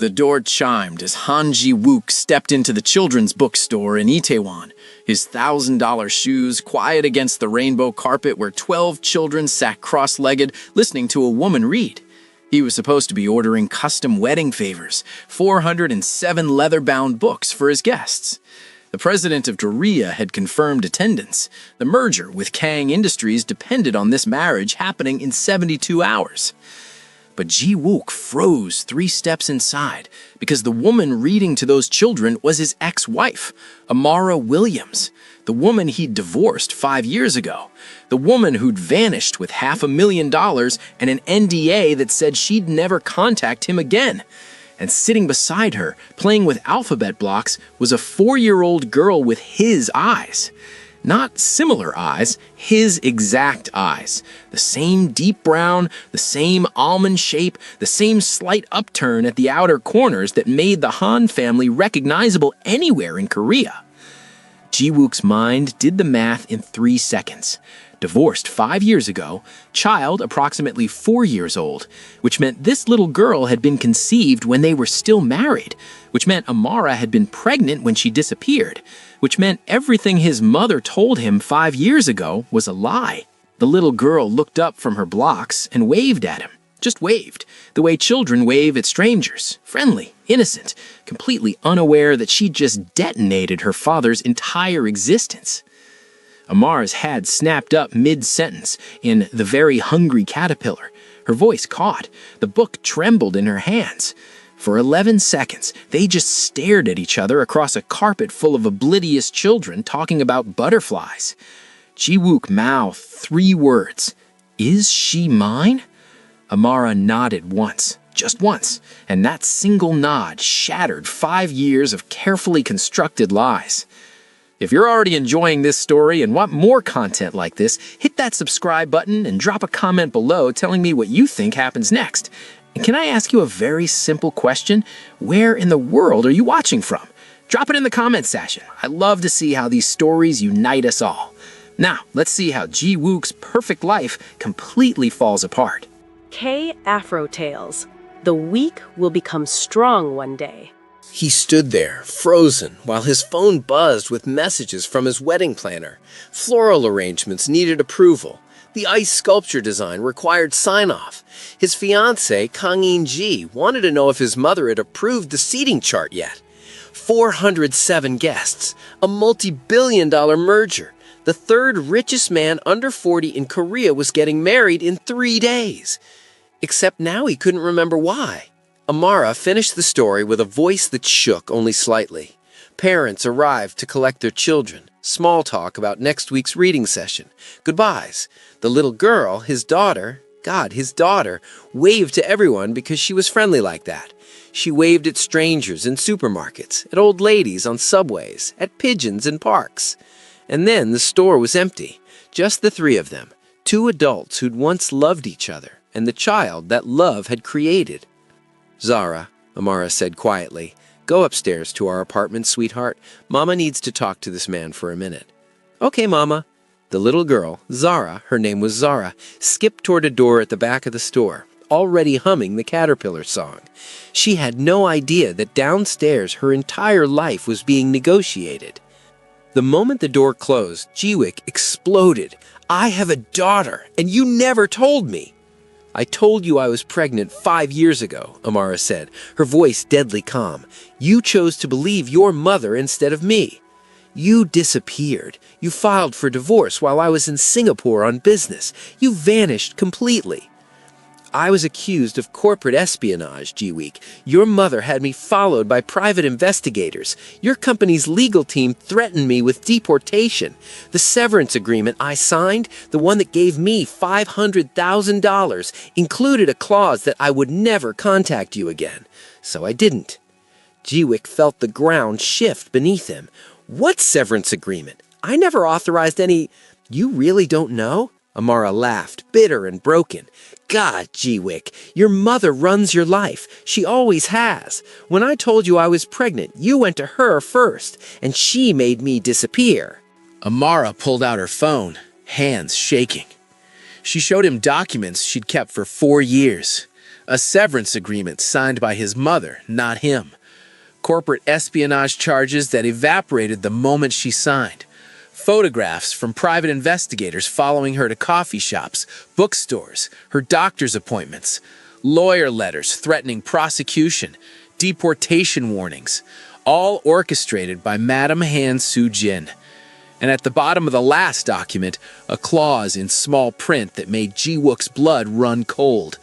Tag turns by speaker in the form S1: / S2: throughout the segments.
S1: The door chimed as Han Ji-wook stepped into the children's bookstore in Itaewon, his $1,000 shoes quiet against the rainbow carpet where 12 children sat cross-legged listening to a woman read. He was supposed to be ordering custom wedding favors, 407 leather-bound books for his guests. The president of Korea had confirmed attendance. The merger with Kang Industries depended on this marriage happening in 72 hours. But Ji-wook froze 3 steps inside because the woman reading to those children was his ex-wife, Amara Williams, the woman he'd divorced 5 years ago, the woman who'd vanished with $500,000 and an NDA that said she'd never contact him again. And sitting beside her, playing with alphabet blocks, was a 4-year-old girl with his eyes. Not similar eyes, his exact eyes. The same deep brown, the same almond shape, the same slight upturn at the outer corners that made the Han family recognizable anywhere in Korea. Ji-wook's mind did the math in 3 seconds. Divorced 5 years ago, child approximately 4 years old, which meant this little girl had been conceived when they were still married, which meant Amara had been pregnant when she disappeared, which meant everything his mother told him 5 years ago was a lie. The little girl looked up from her blocks and waved at him. Just waved, the way children wave at strangers, friendly, innocent, completely unaware that she'd just detonated her father's entire existence. Amara's head snapped up mid-sentence in The Very Hungry Caterpillar. Her voice caught. The book trembled in her hands. For 11 seconds, they just stared at each other across a carpet full of oblivious children talking about butterflies. Ji-wook mouthed 3 words. "Is she mine?" Amara nodded once, just once, and that single nod shattered 5 years of carefully constructed lies. If you're already enjoying this story and want more content like this, hit that subscribe button and drop a comment below telling me what you think happens next. And can I ask you a very simple question? Where in the world are you watching from? Drop it in the comment section. I love to see how these stories unite us all. Now, let's see how Ji-wook's perfect life completely falls apart.
S2: K Afro Tales. The weak will become strong one day.
S3: He stood there, frozen, while his phone buzzed with messages from his wedding planner. Floral arrangements needed approval. The ice sculpture design required sign-off. His fiancée, Kang In-ji, wanted to know if his mother had approved the seating chart yet. 407 guests, a multi-billion-dollar merger. The third richest man under 40 in Korea was getting married in 3 days. Except now he couldn't remember why. Amara finished the story with a voice that shook only slightly. Parents arrived to collect their children. Small talk about next week's reading session. Goodbyes. The little girl, his daughter, waved to everyone because she was friendly like that. She waved at strangers in supermarkets, at old ladies on subways, at pigeons in parks. And then the store was empty. Just the 3 of them. 2 adults who'd once loved each other, and the child that love had created. "Zara," Amara said quietly, "go upstairs to our apartment, sweetheart. Mama needs to talk to this man for a minute." "Okay, Mama." The little girl, Zara, her name was Zara, skipped toward a door at the back of the store, already humming the Caterpillar song. She had no idea that downstairs her entire life was being negotiated. The moment the door closed, Ji-wook exploded. "I have a daughter, and you never told me." "I told you I was pregnant 5 years ago," Amara said, her voice deadly calm. "You chose to believe your mother instead of me. You disappeared. You filed for divorce while I was in Singapore on business. You vanished completely." "I was accused of corporate espionage, Ji-wook. Your mother had me followed by private investigators. Your company's legal team threatened me with deportation. The severance agreement I signed, the one that gave me $500,000, included a clause that I would never contact you again. So I didn't." Ji-wook felt the ground shift beneath him. "What severance agreement? I never authorized any—" "You really don't know?" Amara laughed, bitter and broken. "God, Ji-wook, your mother runs your life. She always has. When I told you I was pregnant, you went to her first, and she made me disappear."
S1: Amara pulled out her phone, hands shaking. She showed him documents she'd kept for 4 years.
S3: A severance agreement signed by his mother, not him. Corporate espionage charges that evaporated the moment she signed. Photographs from private investigators following her to coffee shops, bookstores, her doctor's appointments. Lawyer letters threatening prosecution, deportation warnings, all orchestrated by Madame Han Soo-jin. And at the bottom of the last document, a clause in small print that made Ji-wook's blood run cold.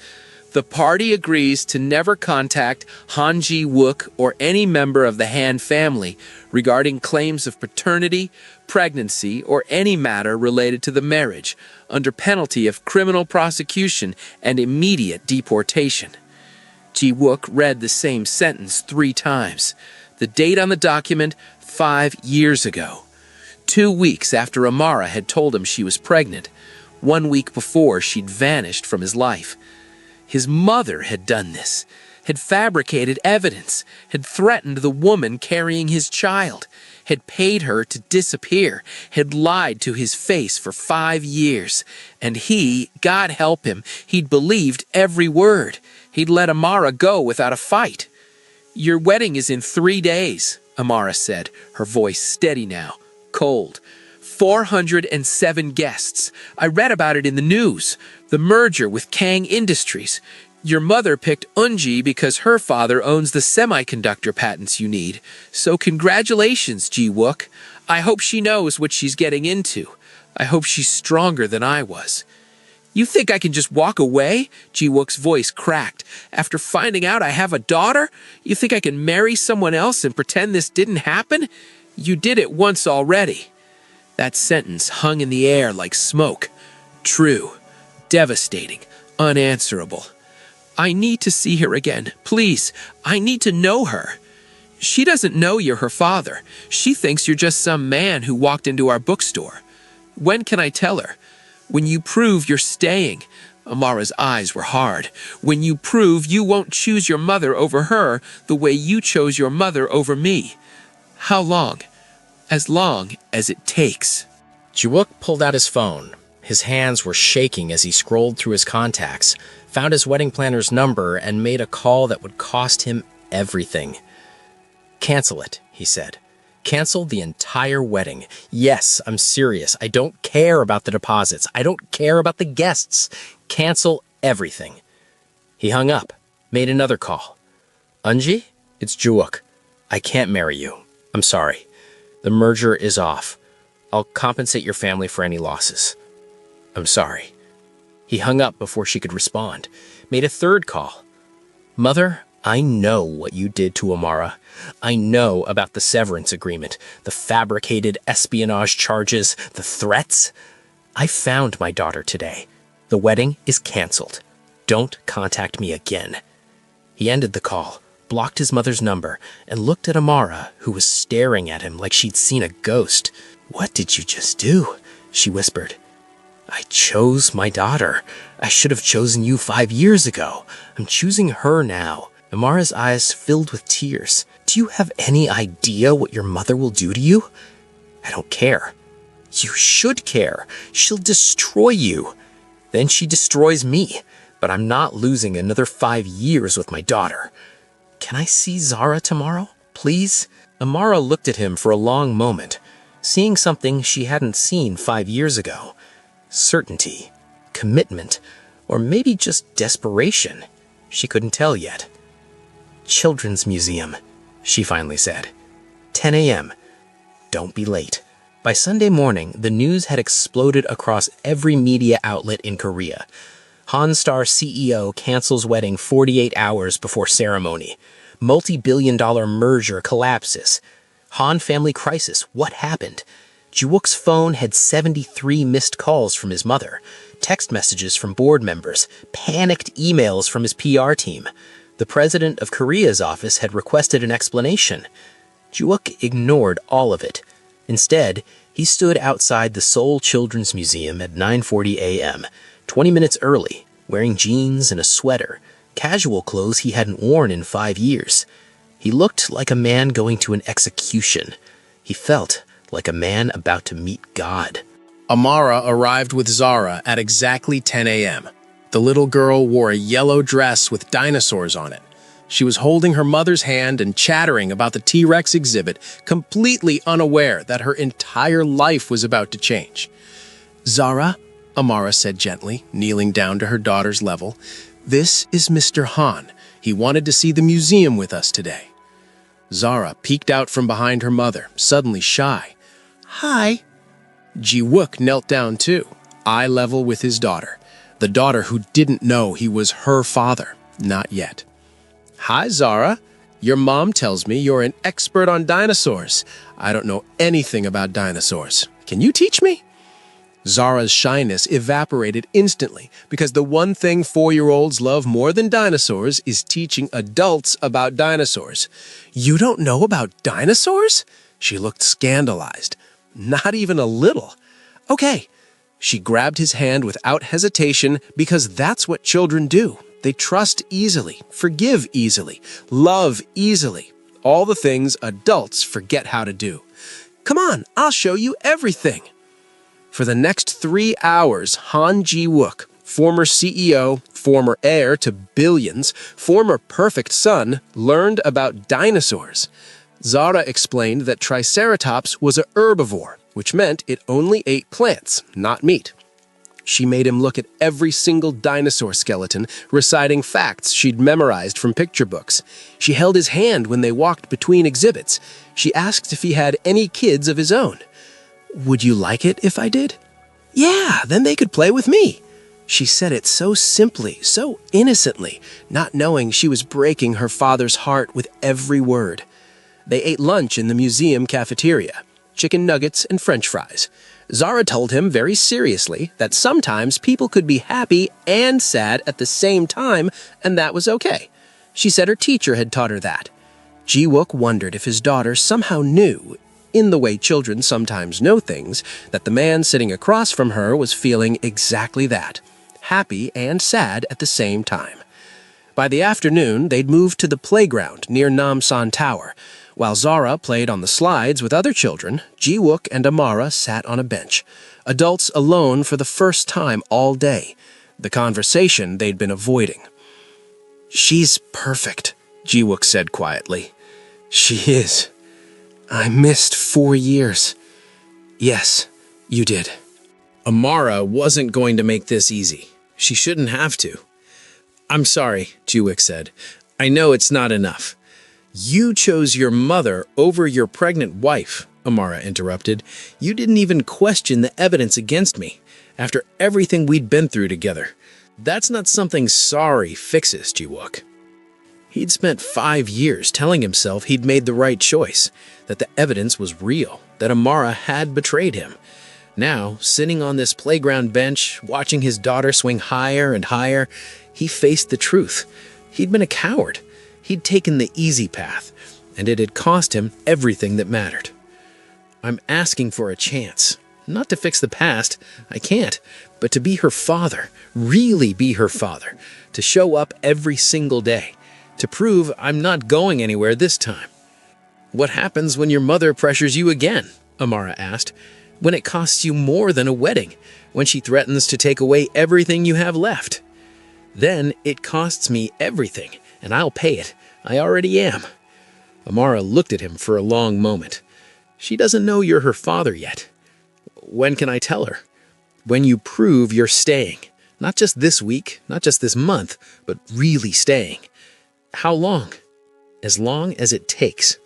S3: The party agrees to never contact Han Ji-wook or any member of the Han family regarding claims of paternity, pregnancy, or any matter related to the marriage, under penalty of criminal prosecution and immediate deportation. Ji-wook read the same sentence 3 times. The date on the document, 5 years ago. 2 weeks after Amara had told him she was pregnant. 1 week before she'd vanished from his life. His mother had done this, had fabricated evidence, had threatened the woman carrying his child, had paid her to disappear, had lied to his face for 5 years. And he, God help him, he'd believed every word. He'd let Amara go without a fight. "Your wedding is in 3 days, Amara said, her voice steady now, cold. 407 guests. I read about it in the news. The merger with Kang Industries. Your mother picked Unji because her father owns the semiconductor patents you need. So congratulations, Ji-wook. I hope she knows what she's getting into. I hope she's stronger than I was." "You think I can just walk away?" Ji-wook's voice cracked. "After finding out I have a daughter? You think I can marry someone else and pretend this didn't happen? You did it once already." That sentence hung in the air like smoke. True. Devastating. Unanswerable. "I need to see her again. Please. I need to know her." "She doesn't know you're her father. She thinks you're just some man who walked into our bookstore." "When can I tell her?" "When you prove you're staying." Amara's eyes were hard. "When you prove you won't choose your mother over her the way you chose your mother over me." "How long?" "As long as it takes."
S4: Ji-wook pulled out his phone. His hands were shaking as he scrolled through his contacts, found his wedding planner's number, and made a call that would cost him everything. "Cancel it," he said. "Cancel the entire wedding. Yes, I'm serious. I don't care about the deposits. I don't care about the guests. Cancel everything." He hung up, made another call. "Unji, it's Ji-wook. I can't marry you. I'm sorry. The merger is off. I'll compensate your family for any losses. I'm sorry." He hung up before she could respond, made a third call. "Mother, I know what you did to Amara. I know about the severance agreement, the fabricated espionage charges, the threats. I found my daughter today. The wedding is canceled. Don't contact me again." He ended the call, blocked his mother's number, and looked at Amara, who was staring at him like she'd seen a ghost. "What did you just do?" she whispered. "I chose my daughter. I should have chosen you 5 years ago. I'm choosing her now." Amara's eyes filled with tears. "Do you have any idea what your mother will do to you?" "I don't care." "You should care. She'll destroy you." "Then she destroys me. But I'm not losing another 5 years with my daughter. Can I see Zara tomorrow, please?" Amara looked at him for a long moment, seeing something she hadn't seen 5 years ago. Certainty, commitment, or maybe just desperation. She couldn't tell yet. "Children's Museum," she finally said. 10 a.m. Don't be late. By Sunday morning, the news had exploded across every media outlet in Korea. Hanstar CEO cancels wedding 48 hours before ceremony. Multi-billion-dollar merger collapses. Han family crisis. What happened? Ji-wook's phone had 73 missed calls from his mother, text messages from board members, panicked emails from his PR team. The president of Korea's office had requested an explanation. Ji-wook ignored all of it. Instead, he stood outside the Seoul Children's Museum at 9:40 a.m., 20 minutes early, wearing jeans and a sweater, casual clothes he hadn't worn in 5 years. He looked like a man going to an execution. He felt like a man about to meet God.
S3: Amara arrived with Zara at exactly 10 a.m.
S4: The little girl wore a yellow dress with dinosaurs on it. She was holding her mother's hand and chattering about the T-Rex exhibit, completely unaware that her entire life was about to change. "Zara," Amara said gently, kneeling down to her daughter's level, "this is Mr. Han. He wanted to see the museum with us today." Zara peeked out from behind her mother, suddenly shy. "Hi." Ji-wook knelt down too, eye level with his daughter, the daughter who didn't know he was her father, not yet. "Hi, Zara. Your mom tells me you're an expert on dinosaurs. I don't know anything about dinosaurs. Can you teach me?" Zara's shyness evaporated instantly because the one thing 4-year-olds love more than dinosaurs is teaching adults about dinosaurs. "You don't know about dinosaurs?" She looked scandalized. "Not even a little." "Okay." She grabbed his hand without hesitation because that's what children do. They trust easily, forgive easily, love easily. All the things adults forget how to do. "Come on, I'll show you everything." For the next 3 hours, Han Ji-wook, former CEO, former heir to billions, former perfect son, learned about dinosaurs. Zara explained that Triceratops was a herbivore, which meant it only ate plants, not meat. She made him look at every single dinosaur skeleton, reciting facts she'd memorized from picture books. She held his hand when they walked between exhibits. She asked if he had any kids of his own. "Would you like it if I did?" "Yeah, then they could play with me." She said it so simply, so innocently, not knowing she was breaking her father's heart with every word. They ate lunch in the museum cafeteria, chicken nuggets and French fries. Zara told him very seriously that sometimes people could be happy and sad at the same time, and that was okay. She said her teacher had taught her that. Ji-wook wondered if his daughter somehow knew, in the way children sometimes know things, that the man sitting across from her was feeling exactly that, happy and sad at the same time. By the afternoon, they'd moved to the playground near Namsan Tower. While Zara played on the slides with other children, Ji-wook and Amara sat on a bench, adults alone for the first time all day, the conversation they'd been avoiding. "She's perfect," Ji-wook said quietly. "She is. I missed 4 years." "Yes, you did."
S1: Amara wasn't going to make this easy. She shouldn't have to. "I'm sorry," Ji-wook said. "I know it's not enough." "You chose your mother over your pregnant wife," Amara interrupted. "You didn't even question the evidence against me, after everything we'd been through together. That's not something sorry fixes, Ji-wook." He'd spent 5 years telling himself he'd made the right choice, that the evidence was real, that Amara had betrayed him. Now, sitting on this playground bench, watching his daughter swing higher and higher, he faced the truth. He'd been a coward. He'd taken the easy path, and it had cost him everything that mattered. "I'm asking for a chance. Not to fix the past, I can't, but to be her father, really be her father, to show up every single day, to prove I'm not going anywhere this time." "What happens when your mother pressures you again?" Amara asked. "When it costs you more than a wedding, when she threatens to take away everything you have left?" "Then it costs me everything, and I'll pay it. I already am." Amara looked at him for a long moment. "She doesn't know you're her father yet." "When can I tell her?" "When you prove you're staying. Not just this week, not just this month, but really staying." "How long?" "As long as it takes."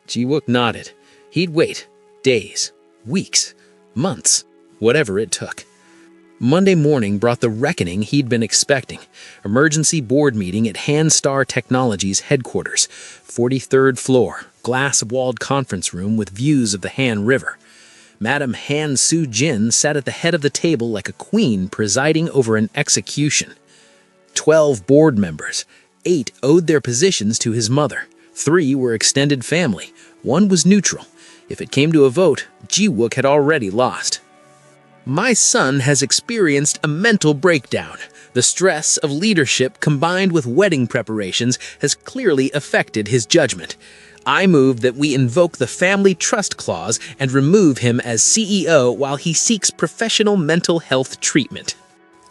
S1: Ji-wook nodded. He'd wait. Days, weeks, months, whatever it took. Monday morning brought the reckoning he'd been expecting. Emergency board meeting at Hanstar Technologies headquarters, 43rd floor, glass-walled conference room with views of the Han River. Madam Han Soo-jin sat at the head of the table like a queen presiding over an execution. 12 board members. 8 owed their positions to his mother. 3 were extended family. 1 was neutral. If it came to a vote, Ji-wook had already lost. "My son has experienced a mental breakdown. The stress of leadership combined with wedding preparations has clearly affected his judgment. I move that we invoke the Family Trust Clause and remove him as CEO while he seeks professional mental health treatment."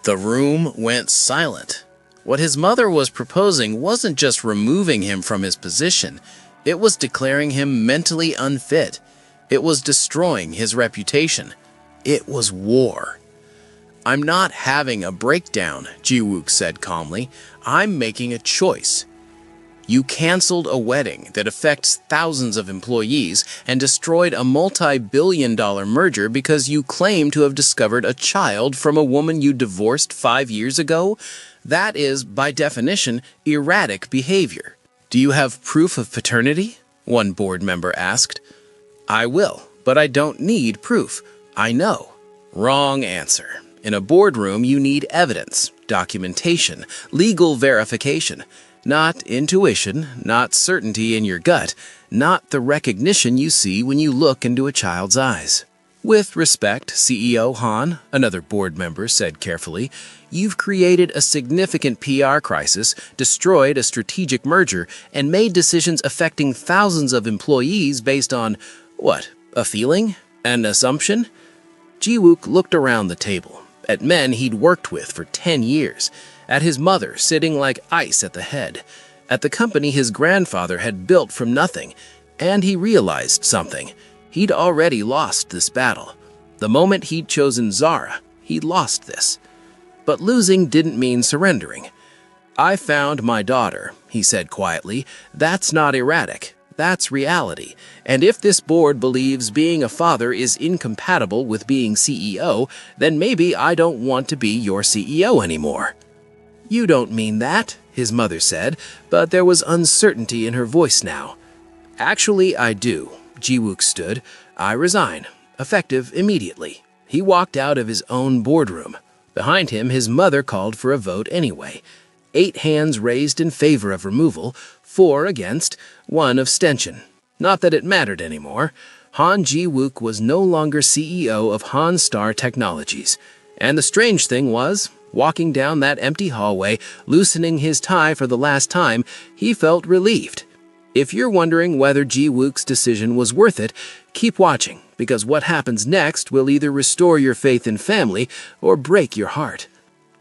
S5: The room went silent. What his mother was proposing wasn't just removing him from his position, it was declaring him mentally unfit. It was destroying his reputation. It was war. "I'm not having a breakdown," Ji-wook said calmly. "I'm making a choice. You canceled a wedding that affects thousands of employees and destroyed a multi-billion-dollar merger because you claim to have discovered a child from a woman you divorced 5 years ago. That is, by definition, erratic behavior. Do you have proof of paternity?" one board member asked. "I will, but I don't need proof. I know." Wrong answer. In a boardroom, you need evidence, documentation, legal verification. Not intuition, not certainty in your gut, not the recognition you see when you look into a child's eyes. "With respect, CEO Han," another board member said carefully, "you've created a significant PR crisis, destroyed a strategic merger, and made decisions affecting thousands of employees based on, what, a feeling? An assumption?" Ji-wook looked around the table, at men he'd worked with for 10 years, at his mother sitting like ice at the head, at the company his grandfather had built from nothing, and he realized something. He'd already lost this battle. The moment he'd chosen Zara, he'd lost this. But losing didn't mean surrendering. "I found my daughter," he said quietly. "That's not erratic. That's reality. And if this board believes being a father is incompatible with being CEO, then maybe I don't want to be your CEO anymore." "You don't mean that," his mother said, but there was uncertainty in her voice now. "Actually, I do." Ji-wook stood. "I resign, effective immediately." He walked out of his own boardroom. Behind him, his mother called for a vote anyway. 8 hands raised in favor of removal, 4 against, 1 abstention. Not that it mattered anymore. Han Ji-wook was no longer CEO of Han Star Technologies. And the strange thing was, walking down that empty hallway, loosening his tie for the last time, he felt relieved. If you're wondering whether Ji-wook's decision was worth it, keep watching, because what happens next will either restore your faith in family or break your heart.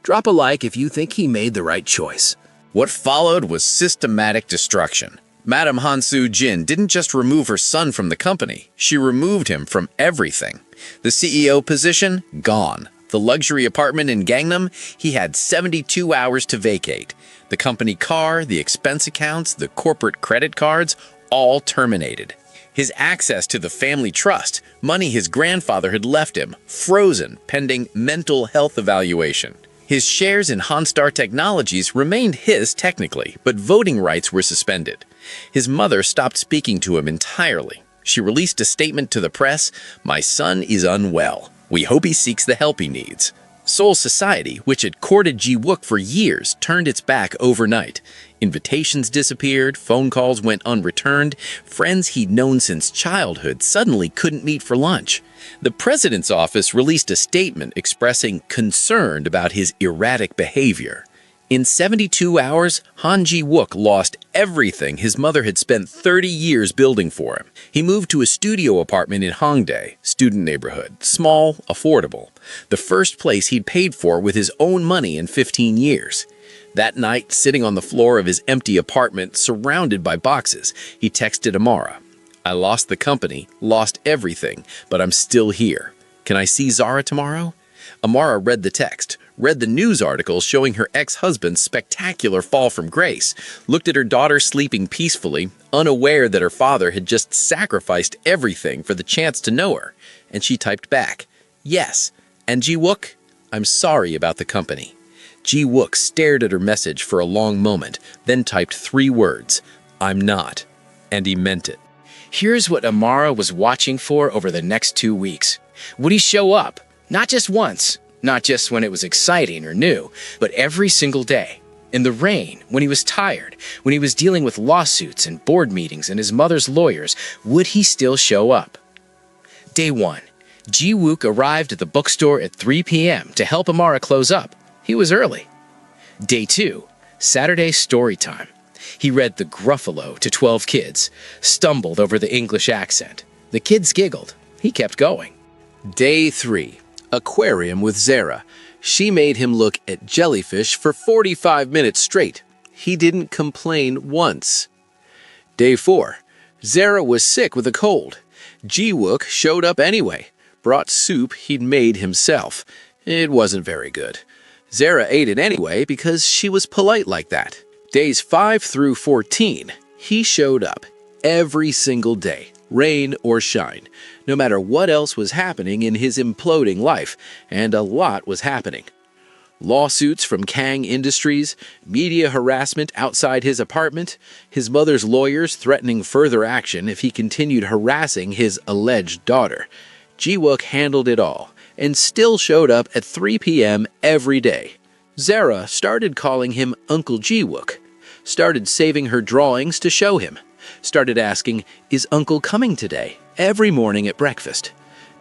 S5: Drop a like if you think he made the right choice.
S1: What followed was systematic destruction. Madam Han Soo-jin didn't just remove her son from the company, she removed him from everything. The CEO position? Gone. The luxury apartment in Gangnam? He had 72 hours to vacate. The company car, the expense accounts, the corporate credit cards, all terminated. His access to the family trust, money his grandfather had left him, frozen pending mental health evaluation. His shares in Hanstar Technologies remained his technically, but voting rights were suspended. His mother stopped speaking to him entirely. She released a statement to the press, "My son is unwell. We hope he seeks the help he needs." Seoul society, which had courted Ji-wook for years, turned its back overnight. Invitations disappeared, phone calls went unreturned, friends he'd known since childhood suddenly couldn't meet for lunch. The president's office released a statement expressing concern about his erratic behavior. In 72 hours, Han Ji-wook lost everything his mother had spent 30 years building for him. He moved to a studio apartment in Hongdae, student neighborhood, small, affordable, the first place he'd paid for with his own money in 15 years. That night, sitting on the floor of his empty apartment, surrounded by boxes, he texted Amara, "I lost the company, lost everything, but I'm still here. Can I see Zara tomorrow?" Amara read the text, read the news articles showing her ex-husband's spectacular fall from grace, looked at her daughter sleeping peacefully, unaware that her father had just sacrificed everything for the chance to know her, and she typed back, "Yes, and Ji-wook, I'm sorry about the company." Ji-wook stared at her message for a long moment, then typed 3 words, "I'm not," and he meant it.
S6: Here's what Amara was watching for over the next 2 weeks. Would he show up? Not just once, not just when it was exciting or new, but every single day. In the rain, when he was tired, when he was dealing with lawsuits and board meetings and his mother's lawyers, would he still show up? Day 1. Ji-wook arrived at the bookstore at 3 p.m. to help Amara close up. He was early. Day 2. Saturday story time. He read The Gruffalo to 12 kids, stumbled over the English accent. The kids giggled. He kept going.
S5: Day 3. Aquarium with Zara.
S3: She made him look at jellyfish for 45 minutes straight. He didn't complain once. Day 4. Zara was sick with a cold. Ji-wook showed up anyway, brought soup he'd made himself. It wasn't very good. Zara ate it anyway because she was polite like that. Days 5 through 14, he showed up every single day, rain or shine, no matter what else was happening in his imploding life, and a lot was happening. Lawsuits from Kang Industries, media harassment outside his apartment, his mother's lawyers threatening further action if he continued harassing his alleged daughter. Ji-wook handled it all, and still showed up at 3 p.m. every day. Zara started calling him Uncle Ji-wook, started saving her drawings to show him, started asking, "Is Uncle coming today?" every morning at breakfast.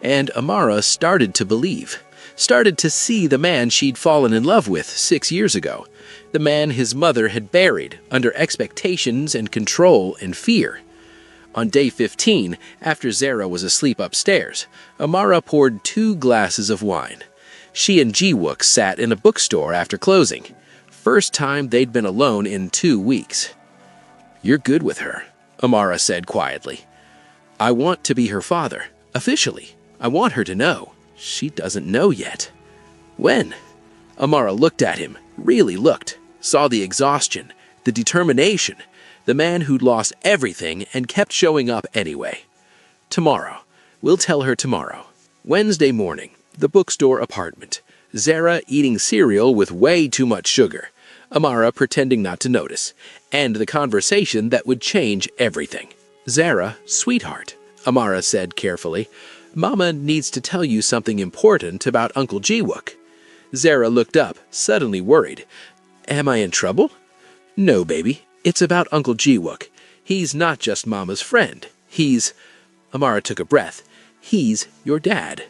S3: And Amara started to believe, started to see the man she'd fallen in love with 6 years ago, the man his mother had buried under expectations and control and fear. On day 15, after Zara was asleep upstairs, Amara poured 2 glasses of wine. She and Ji-wook sat in a bookstore after closing. First time they'd been alone in 2 weeks. "You're good with her," Amara said quietly. "I want to be her father, officially. I want her to know. She doesn't know yet." "When?" Amara looked at him, really looked, saw the exhaustion, the determination, the man who'd lost everything and kept showing up anyway. "Tomorrow. We'll tell her tomorrow." Wednesday morning, the bookstore apartment. Zara eating cereal with way too much sugar. Amara pretending not to notice. And the conversation that would change everything. "Zara, sweetheart," Amara said carefully, "Mama needs to tell you something important about Uncle Ji-wook." Zara looked up, suddenly worried. "Am I in trouble?" "No, baby. It's about Uncle Ji-wook. He's not just Mama's friend. He's—" Amara took a breath. "He's your dad."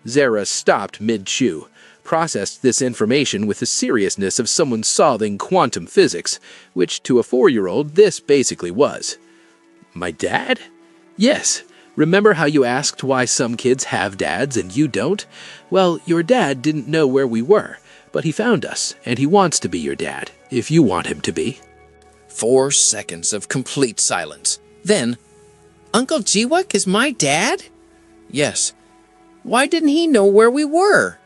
S3: Zara stopped mid-chew, processed this information with the seriousness of someone solving quantum physics, which to a 4-year-old this basically was. "My dad?" "Yes. Remember how you asked why some kids have dads and you don't? Well, your dad didn't know where we were, but he found us, and he wants to be your dad, if you want him to be."
S5: 4 seconds of complete silence. Then, "Uncle Ji-wook is my dad?" "Yes." "Why didn't he know where we were?"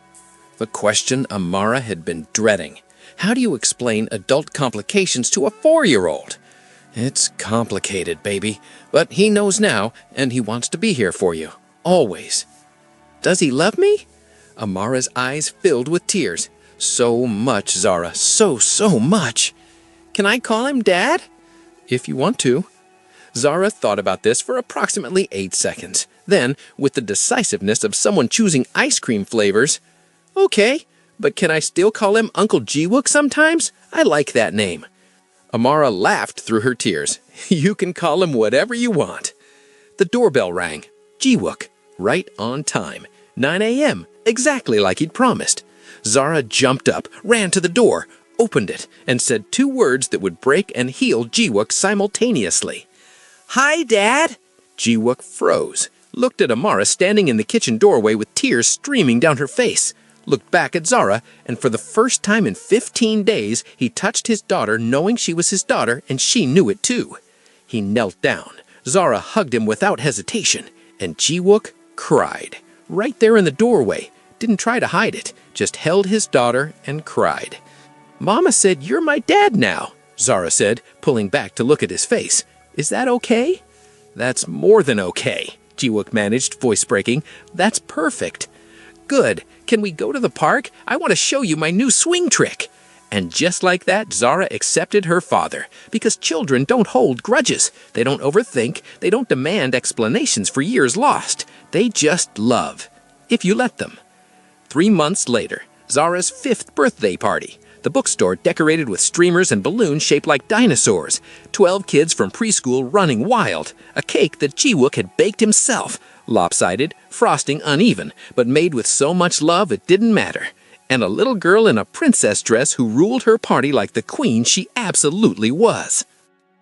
S5: The question Amara had been dreading. How do you explain adult complications to a 4-year-old? It's complicated, baby, but he knows now, and he wants to be here for you. Always. "Does he love me?" Amara's eyes filled with tears. "So much, Zara, so much." "Can I call him Dad?" "If you want to." Zara thought about this for approximately 8 seconds. Then, with the decisiveness of someone choosing ice cream flavors, "Okay, but can I still call him Uncle Ji-wook sometimes? I like that name." Amara laughed through her tears. "You can call him whatever you want." The doorbell rang. Ji-wook, right on time. 9 a.m., exactly like he'd promised. Zara jumped up, ran to the door, opened it, and said 2 words that would break and heal Ji-wook simultaneously. "Hi, Dad!" Ji-wook froze, looked at Amara standing in the kitchen doorway with tears streaming down her face, looked back at Zara, and for the first time in 15 days, he touched his daughter knowing she was his daughter, and she knew it too. He knelt down. Zara hugged him without hesitation, and Ji-wook cried. Right there in the doorway. Didn't try to hide it, just held his daughter and cried. "Mama said you're my dad now," Zara said, pulling back to look at his face. "Is that okay?" "That's more than okay," Ji-wook managed, voice breaking. "That's perfect." "Good. Can we go to the park? I want to show you my new swing trick." And just like that, Zara accepted her father, because children don't hold grudges. They don't overthink. They don't demand explanations for years lost. They just love, if you let them. 3 months later, Zara's 5th birthday party. The bookstore decorated with streamers and balloons shaped like dinosaurs. 12 kids from preschool running wild. A cake that Ji-wook had baked himself. Lopsided, frosting uneven, but made with so much love it didn't matter. And a little girl in a princess dress who ruled her party like the queen she absolutely was.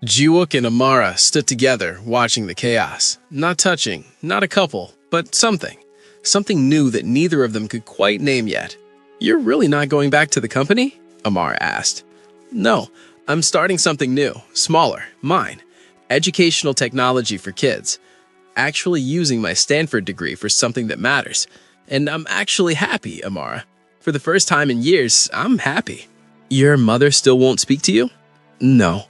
S7: Ji-wook and Amara stood together, watching the chaos. Not touching, not a couple, but something. Something new that neither of them could quite name yet. You're really not going back to the company? Amara asked. No, I'm starting something new, smaller, mine. Educational technology for kids. Actually using my Stanford degree for something that matters. And I'm actually happy, Amara. For the first time in years, I'm happy. Your mother still won't speak to you? No,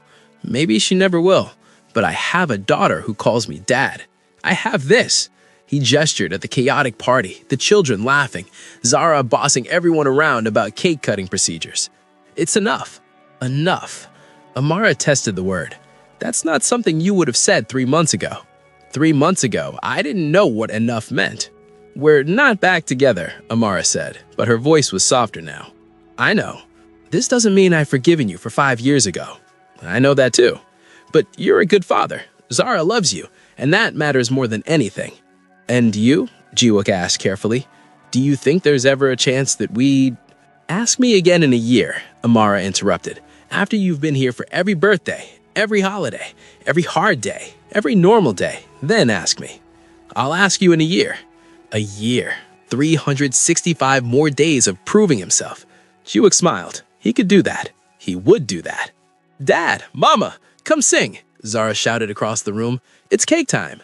S7: maybe she never will. But I have a daughter who calls me Dad. I have this. He gestured at the chaotic party, the children laughing, Zara bossing everyone around about cake-cutting procedures. It's enough. Enough. Amara tested the word. That's not something you would have said 3 months ago. 3 months ago, I didn't know what enough meant. We're not back together, Amara said, but her voice was softer now. I know. This doesn't mean I've forgiven you for 5 years ago. I know that too. But you're a good father. Zara loves you, and that matters more than anything. And you? Jiwook asked carefully. Do you think there's ever a chance that we... Ask me again in a year, Amara interrupted. After you've been here for every birthday, every holiday, every hard day, every normal day, then ask me. I'll ask you in a year. A year. 365 more days of proving himself. Jiwook smiled. He could do that. He would do that. Dad, Mama, come sing, Zara shouted across the room. It's cake time.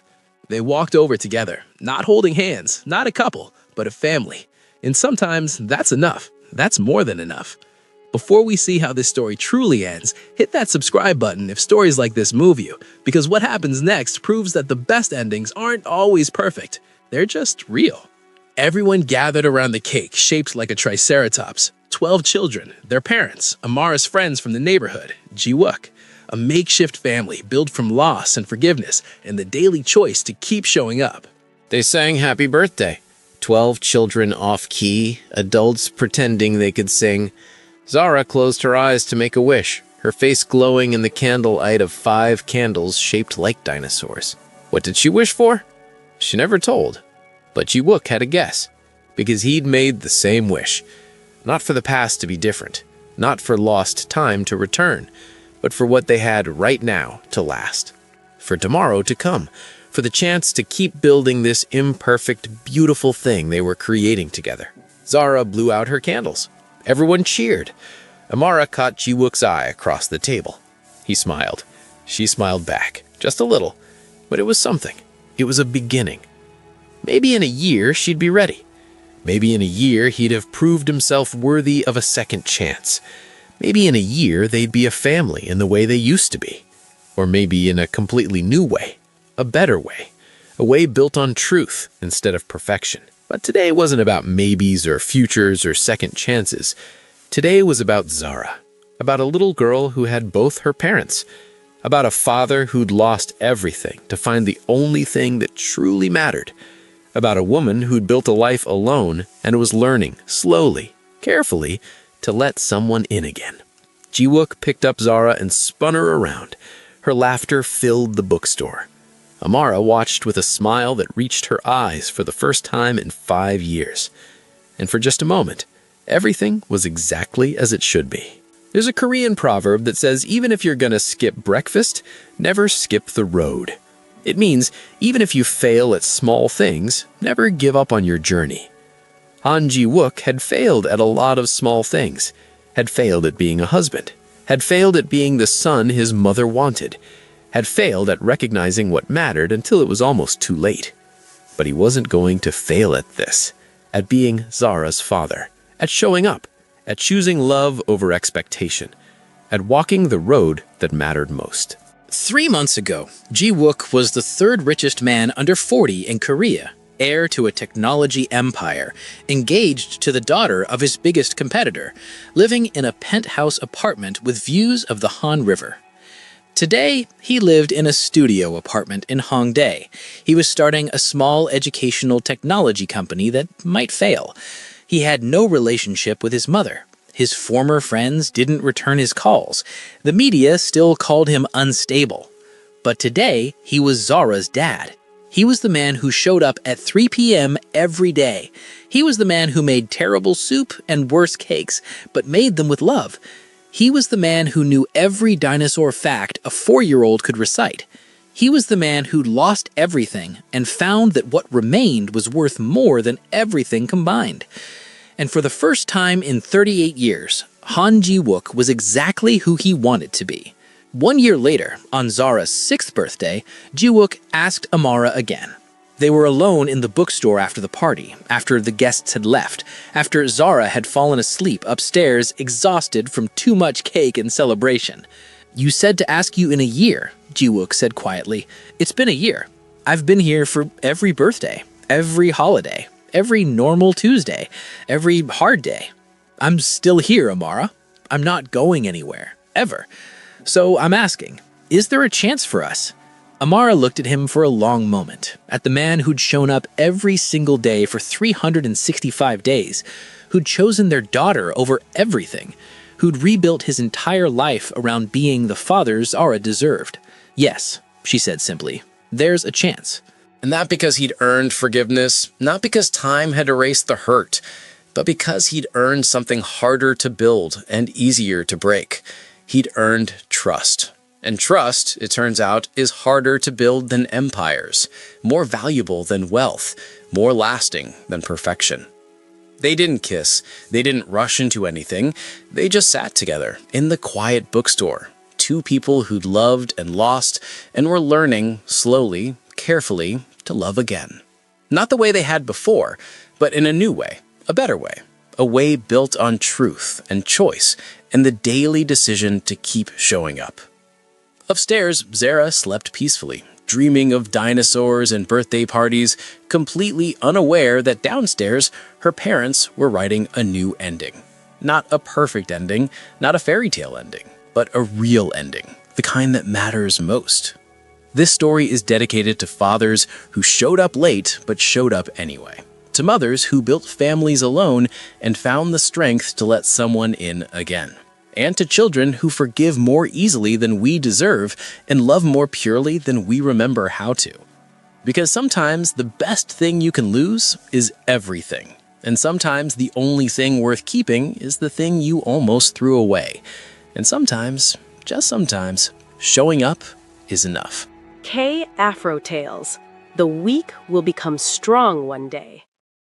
S7: They walked over together, not holding hands, not a couple, but a family. And sometimes that's enough. That's more than enough. Before we see how this story truly ends, hit that subscribe button if stories like this move you, because what happens next proves that the best endings aren't always perfect. They're just real. Everyone gathered around the cake shaped like a triceratops. 12 children, their parents, Amara's friends from the neighborhood, Jiwook. A makeshift family built from loss and forgiveness and the daily choice to keep showing up.
S3: They sang happy birthday. 12 children off-key, adults pretending they could sing. Zara closed her eyes to make a wish, her face glowing in the candle light of 5 candles shaped like dinosaurs. What did she wish for? She never told. But Jiwook had a guess, because he'd made the same wish. Not for the past to be different, not for lost time to return, but for what they had right now to last. For tomorrow to come, for the chance to keep building this imperfect, beautiful thing they were creating together. Zara blew out her candles. Everyone cheered. Amara caught Jiwook's eye across the table. He smiled. She smiled back, just a little, but it was something. It was a beginning. Maybe in a year she'd be ready. Maybe in a year he'd have proved himself worthy of a second chance. Maybe in a year they'd be a family in the way they used to be. Or maybe in a completely new way, a better way, a way built on truth instead of perfection. But today wasn't about maybes or futures or second chances. Today was about Zara, about a little girl who had both her parents, about a father who'd lost everything to find the only thing that truly mattered, about a woman who'd built a life alone and was learning, slowly, carefully, to let someone in again. Jiwook picked up Zara and spun her around. Her laughter filled the bookstore. Amara watched with a smile that reached her eyes for the first time in 5 years. And for just a moment, everything was exactly as it should be. There's a Korean proverb that says even if you're gonna skip breakfast, never skip the road. It means even if you fail at small things, never give up on your journey. Han Ji-wook had failed at a lot of small things, had failed at being a husband, had failed at being the son his mother wanted, had failed at recognizing what mattered until it was almost too late. But he wasn't going to fail at this, at being Zara's father, at showing up, at choosing love over expectation, at walking the road that mattered most.
S6: 3 months ago, Ji-wook was the third richest man under 40 in Korea, heir to a technology empire, engaged to the daughter of his biggest competitor, living in a penthouse apartment with views of the Han River. Today, he lived in a studio apartment in Hongdae. He was starting a small educational technology company that might fail. He had no relationship with his mother. His former friends didn't return his calls. The media still called him unstable. But today, he was Zara's dad. He was the man who showed up at 3 p.m. every day. He was the man who made terrible soup and worse cakes, but made them with love. He was the man who knew every dinosaur fact a 4-year-old could recite. He was the man who'd lost everything and found that what remained was worth more than everything combined.
S4: And for the first time in 38 years, Han Ji-wook was exactly who he wanted to be. 1 year later, on Zara's 6th birthday, Ji-wook asked Amara again. They were alone in the bookstore after the party, after the guests had left, after Zara had fallen asleep upstairs, exhausted from too much cake and celebration. "You said to ask you in a year," Ji-wook said quietly. "It's been a year. I've been here for every birthday, every holiday, every normal Tuesday, every hard day. I'm still here, Amara. I'm not going anywhere, ever. So I'm asking, is there a chance for us?" Amara looked at him for a long moment, at the man who'd shown up every single day for 365 days, who'd chosen their daughter over everything, who'd rebuilt his entire life around being the father Zara deserved. "Yes," she said simply, "there's a chance."
S5: And not because he'd earned forgiveness, not because time had erased the hurt, but because he'd earned something harder to build and easier to break. He'd earned trust. And trust, it turns out, is harder to build than empires, more valuable than wealth, more lasting than perfection. They didn't kiss, they didn't rush into anything, they just sat together in the quiet bookstore. Two people who'd loved and lost and were learning, slowly, carefully, to love again. Not the way they had before, but in a new way, a better way, a way built on truth and choice and the daily decision to keep showing up. Upstairs, Zara slept peacefully, dreaming of dinosaurs and birthday parties, completely unaware that downstairs, her parents were writing a new ending. Not a perfect ending, not a fairy tale ending, but a real ending, the kind that matters most. This story is dedicated to fathers who showed up late but showed up anyway, to mothers who built families alone and found the strength to let someone in again, and to children who forgive more easily than we deserve and love more purely than we remember how to. Because sometimes the best thing you can lose is everything, and sometimes the only thing worth keeping is the thing you almost threw away. And sometimes, just sometimes, showing up is enough.
S2: K Afro Tales. The weak will become strong one day.